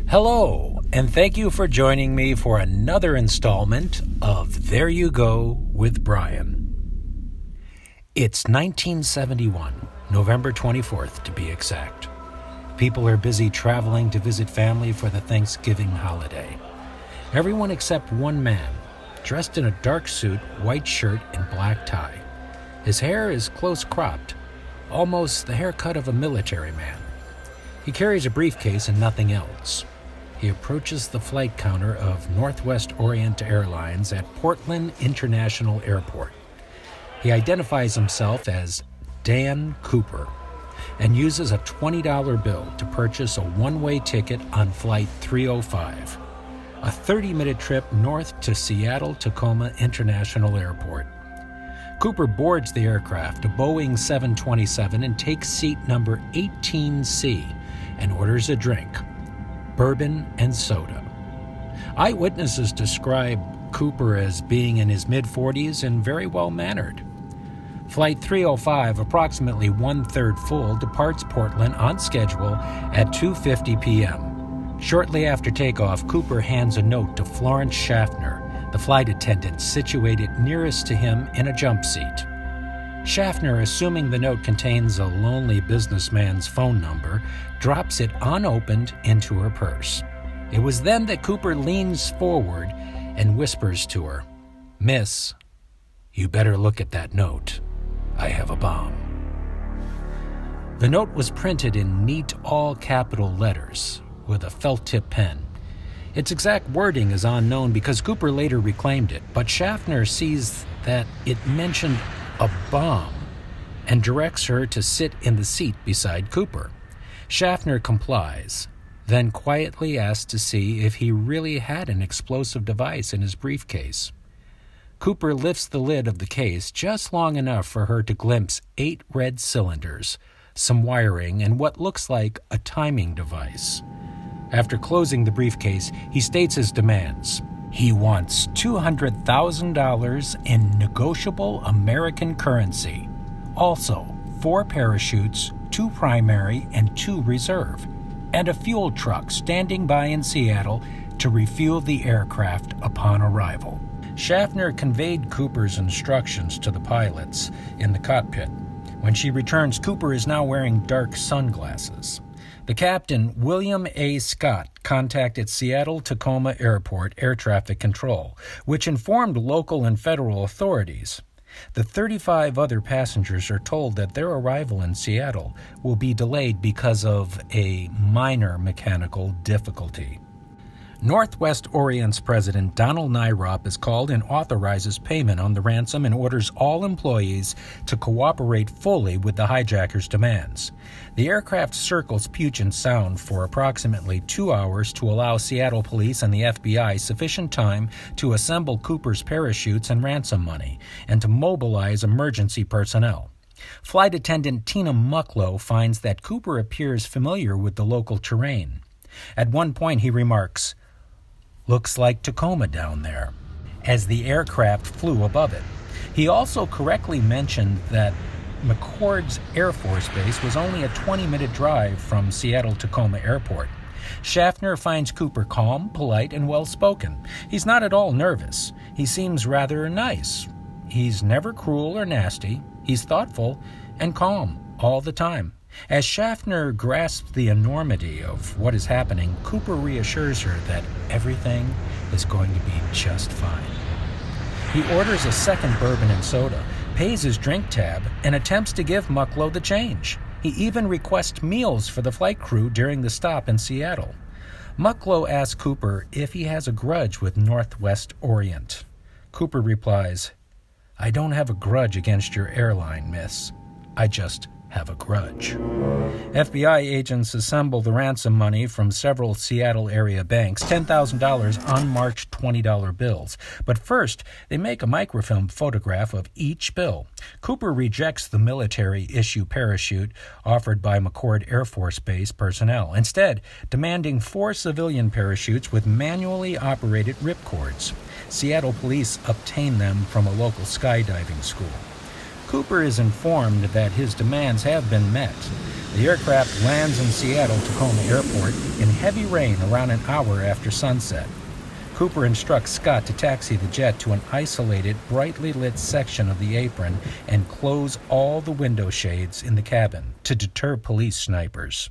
Hello, and thank you for joining me for another installment of There You Go with Bryan. It's 1971, November 24th to be exact. People are busy traveling to visit family for the Thanksgiving holiday. Everyone except one man, dressed in a dark suit, white shirt, and black tie. His hair is close cropped, almost the haircut of a military man. He carries a briefcase and nothing else. He approaches the flight counter of Northwest Orient Airlines at Portland International Airport. He identifies himself as Dan Cooper and uses a $20 bill to purchase a one-way ticket on Flight 305, a 30-minute trip north to Seattle-Tacoma International Airport. Cooper boards the aircraft, a Boeing 727, and takes seat number 18C and orders a drink, bourbon and soda. Eyewitnesses describe Cooper as being in his mid-40s and very well-mannered. Flight 305, approximately one-third full, departs Portland on schedule at 2:50 p.m. Shortly after takeoff, Cooper hands a note to Florence Schaffner, the flight attendant situated nearest to him in a jump seat. Schaffner, assuming the note contains a lonely businessman's phone number, drops it unopened into her purse. It was then that Cooper leans forward and whispers to her, "Miss, you better look at that note. I have a bomb." The note was printed in neat all-capital letters with a felt-tip pen. Its exact wording is unknown because Cooper later reclaimed it, but Schaffner sees that it mentioned a bomb and directs her to sit in the seat beside Cooper. Schaffner complies, then quietly asks to see if he really had an explosive device in his briefcase. Cooper lifts the lid of the case just long enough for her to glimpse 8 red cylinders, some wiring, and what looks like a timing device. After closing the briefcase, he states his demands. He wants $200,000 in negotiable American currency. Also, 4 parachutes, 2 primary and 2 reserve, and a fuel truck standing by in Seattle to refuel the aircraft upon arrival. Schaffner conveyed Cooper's instructions to the pilots in the cockpit. When she returns, Cooper is now wearing dark sunglasses. The captain, William A. Scott, contacted Seattle-Tacoma Airport Air Traffic Control, which informed local and federal authorities. The 35 other passengers are told that their arrival in Seattle will be delayed because of a minor mechanical difficulty. Northwest Orient's president, Donald Nyrop, is called and authorizes payment on the ransom and orders all employees to cooperate fully with the hijackers' demands. The aircraft circles Puget Sound for approximately 2 hours to allow Seattle police and the FBI sufficient time to assemble Cooper's parachutes and ransom money, and to mobilize emergency personnel. Flight attendant Tina Mucklow finds that Cooper appears familiar with the local terrain. At one point he remarks, "Looks like Tacoma down there," as the aircraft flew above it. He also correctly mentioned that McCord's Air Force Base was only a 20-minute drive from Seattle-Tacoma Airport. Schaffner finds Cooper calm, polite, and well-spoken. He's not at all nervous. He seems rather nice. He's never cruel or nasty. He's thoughtful and calm all the time. As Schaffner grasps the enormity of what is happening, Cooper reassures her that everything is going to be just fine. He orders a second bourbon and soda, pays his drink tab, and attempts to give Mucklow the change. He even requests meals for the flight crew during the stop in Seattle. Mucklow asks Cooper if he has a grudge with Northwest Orient. Cooper replies, "I don't have a grudge against your airline, miss. I just have a grudge." FBI agents assemble the ransom money from several Seattle area banks, $10,000 unmarked $20 bills. But first, they make a microfilm photograph of each bill. Cooper rejects the military-issue parachute offered by McCord Air Force Base personnel, instead demanding 4 civilian parachutes with manually operated ripcords. Seattle police obtain them from a local skydiving school. Cooper is informed that his demands have been met. The aircraft lands in Seattle-Tacoma Airport in heavy rain around an hour after sunset. Cooper instructs Scott to taxi the jet to an isolated, brightly lit section of the apron and close all the window shades in the cabin to deter police snipers.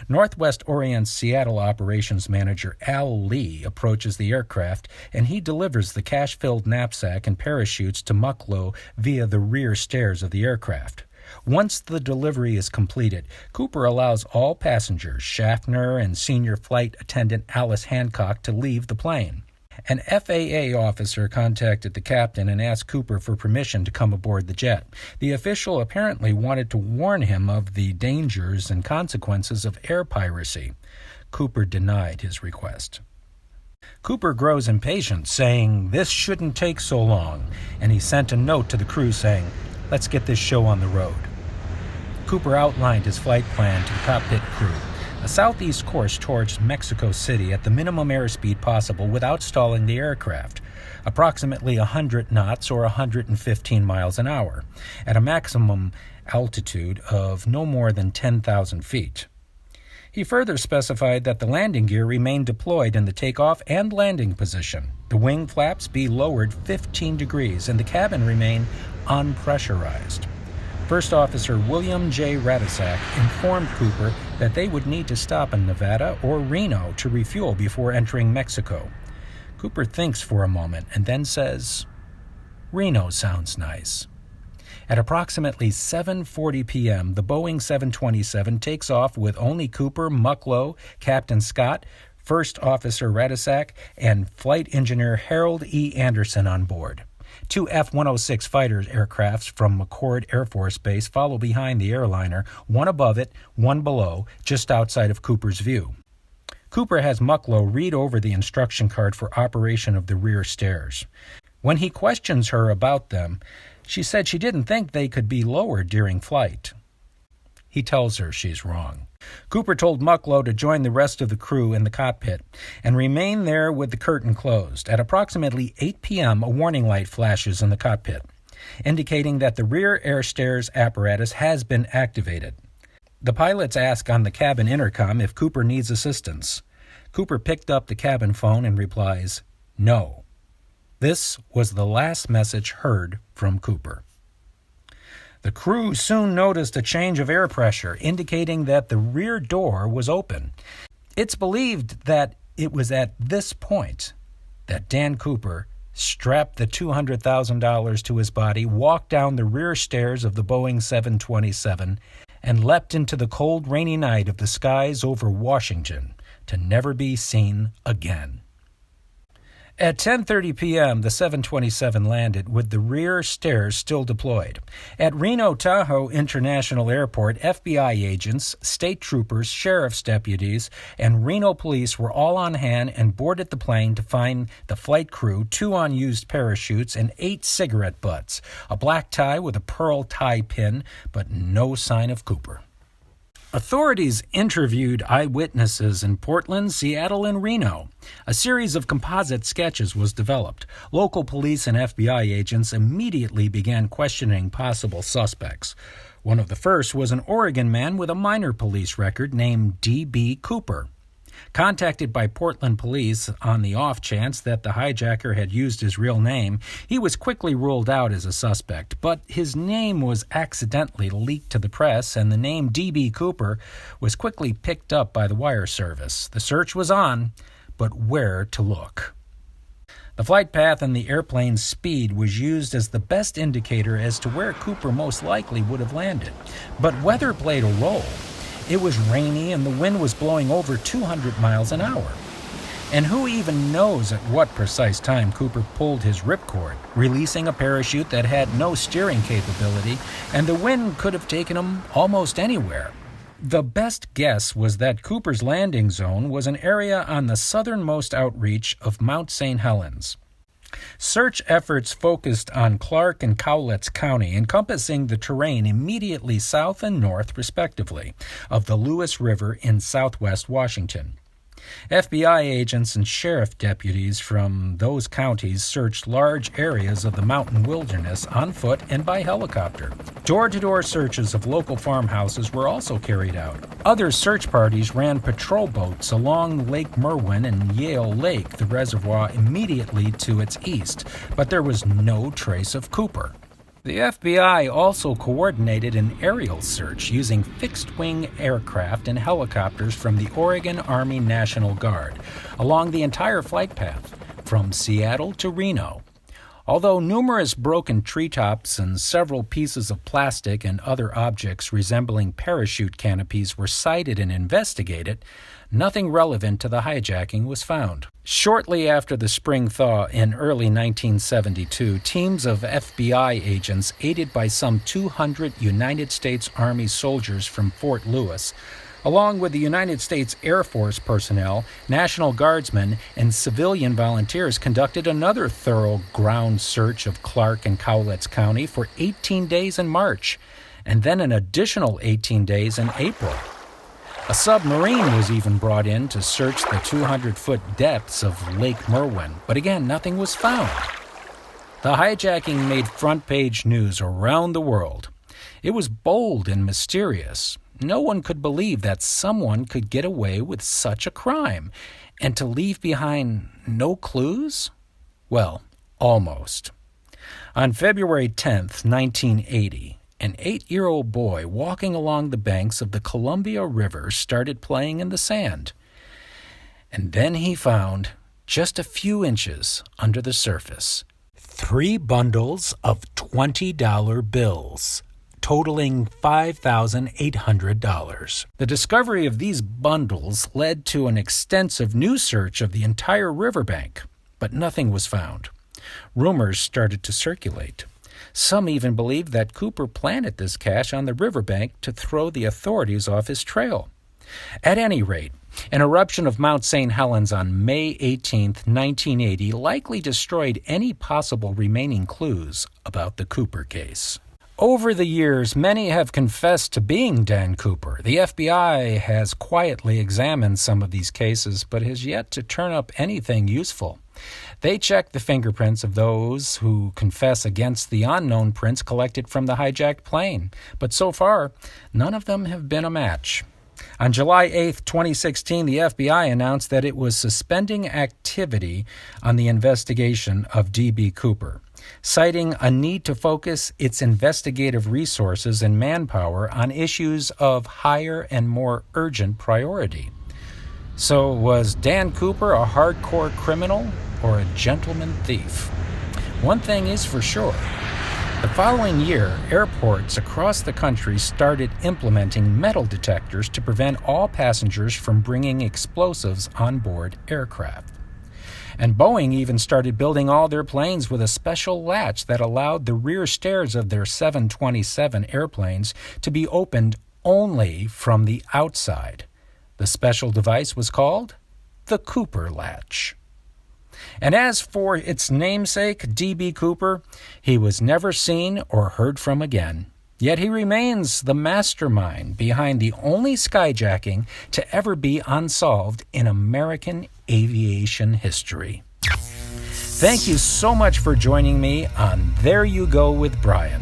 Northwest Orient's Seattle operations manager Al Lee approaches the aircraft, and he delivers the cash-filled knapsack and parachutes to Mucklow via the rear stairs of the aircraft. Once the delivery is completed, Cooper allows all passengers, Schaffner and senior flight attendant Alice Hancock, to leave the plane. An FAA officer contacted the captain and asked Cooper for permission to come aboard the jet. The official apparently wanted to warn him of the dangers and consequences of air piracy. Cooper denied his request. Cooper grows impatient, saying this shouldn't take so long, and he sent a note to the crew saying, "Let's get this show on the road." Cooper outlined his flight plan to the cockpit crew: a southeast course towards Mexico City at the minimum airspeed possible without stalling the aircraft, approximately 100 knots or 115 miles an hour, at a maximum altitude of no more than 10,000 feet. He further specified that the landing gear remain deployed in the takeoff and landing position, the wing flaps be lowered 15 degrees, and the cabin remain unpressurized. First Officer William J. Radasak informed Cooper that they would need to stop in Nevada or Reno to refuel before entering Mexico. Cooper thinks for a moment and then says, "Reno sounds nice." At approximately 7:40 p.m., the Boeing 727 takes off with only Cooper, Mucklow, Captain Scott, First Officer Radasak, and Flight Engineer Harold E. Anderson on board. Two F-106 fighter aircrafts from McChord Air Force Base follow behind the airliner, one above it, one below, just outside of Cooper's view. Cooper has Mucklow read over the instruction card for operation of the rear stairs. When he questions her about them, she said she didn't think they could be lowered during flight. He tells her she's wrong. Cooper told Mucklow to join the rest of the crew in the cockpit and remain there with the curtain closed. At approximately 8 p.m., a warning light flashes in the cockpit, indicating that the rear air stairs apparatus has been activated. The pilots ask on the cabin intercom if Cooper needs assistance. Cooper picked up the cabin phone and replies, "No." This was the last message heard from Cooper. The crew soon noticed a change of air pressure, indicating that the rear door was open. It's believed that it was at this point that Dan Cooper strapped the $200,000 to his body, walked down the rear stairs of the Boeing 727, and leapt into the cold, rainy night of the skies over Washington to never be seen again. At 10:30 p.m., the 727 landed with the rear stairs still deployed. At Reno Tahoe International Airport, FBI agents, state troopers, sheriff's deputies, and Reno police were all on hand and boarded the plane to find the flight crew, 2 unused parachutes, and 8 cigarette butts, a black tie with a pearl tie pin, but no sign of Cooper. Authorities interviewed eyewitnesses in Portland, Seattle, and Reno. A series of composite sketches was developed. Local police and FBI agents immediately began questioning possible suspects. One of the first was an Oregon man with a minor police record named D.B. Cooper. Contacted by Portland police on the off chance that the hijacker had used his real name, he was quickly ruled out as a suspect, but his name was accidentally leaked to the press, and the name D.B. Cooper was quickly picked up by the wire service. The search was on, but where to look? The flight path and the airplane's speed was used as the best indicator as to where Cooper most likely would have landed, but weather played a role. It was rainy and the wind was blowing over 200 miles an hour. And who even knows at what precise time Cooper pulled his ripcord, releasing a parachute that had no steering capability, and the wind could have taken him almost anywhere. The best guess was that Cooper's landing zone was an area on the southernmost outreach of Mount St. Helens. Search efforts focused on Clark and Cowlitz County, encompassing the terrain immediately south and north, respectively, of the Lewis River in southwest Washington. FBI agents and sheriff deputies from those counties searched large areas of the mountain wilderness on foot and by helicopter. Door-to-door searches of local farmhouses were also carried out. Other search parties ran patrol boats along Lake Merwin and Yale Lake, the reservoir immediately to its east, but there was no trace of Cooper. The FBI also coordinated an aerial search using fixed-wing aircraft and helicopters from the Oregon Army National Guard along the entire flight path from Seattle to Reno. Although numerous broken treetops and several pieces of plastic and other objects resembling parachute canopies were sighted and investigated, nothing relevant to the hijacking was found. Shortly after the spring thaw in early 1972, teams of FBI agents, aided by some 200 United States Army soldiers from Fort Lewis, along with the United States Air Force personnel, National Guardsmen, and civilian volunteers, conducted another thorough ground search of Clark and Cowlitz County for 18 days in March, and then an additional 18 days in April. A submarine was even brought in to search the 200-foot depths of Lake Merwin, but again, nothing was found. The hijacking made front-page news around the world. It was bold and mysterious. No one could believe that someone could get away with such a crime, and to leave behind no clues? Well, almost. On February 10th, 1980, an 8-year-old boy walking along the banks of the Columbia River started playing in the sand. And then he found, just a few inches under the surface, 3 bundles of $20 bills, totaling $5,800. The discovery of these bundles led to an extensive new search of the entire riverbank, but nothing was found. Rumors started to circulate. Some even believed that Cooper planted this cash on the riverbank to throw the authorities off his trail. At any rate, an eruption of Mount St. Helens on May 18, 1980 likely destroyed any possible remaining clues about the Cooper case. Over the years, many have confessed to being Dan Cooper. The FBI has quietly examined some of these cases, but has yet to turn up anything useful. They check the fingerprints of those who confess against the unknown prints collected from the hijacked plane, but so far, none of them have been a match. On July 8, 2016, the FBI announced that it was suspending activity on the investigation of D.B. Cooper, citing a need to focus its investigative resources and manpower on issues of higher and more urgent priority. So, was Dan Cooper a hardcore criminal or a gentleman thief? One thing is for sure. The following year, airports across the country started implementing metal detectors to prevent all passengers from bringing explosives on board aircraft. And Boeing even started building all their planes with a special latch that allowed the rear stairs of their 727 airplanes to be opened only from the outside. The special device was called the Cooper latch. And as for its namesake, D.B. Cooper, he was never seen or heard from again. Yet he remains the mastermind behind the only skyjacking to ever be unsolved in American aviation history. Thank you so much for joining me on There You Go with Bryan.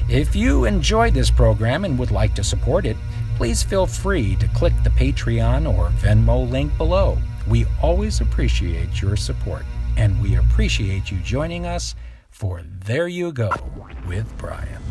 If you enjoyed this program and would like to support it, please feel free to click the Patreon or Venmo link below. We always appreciate your support, and we appreciate you joining us for There You Go with Bryan.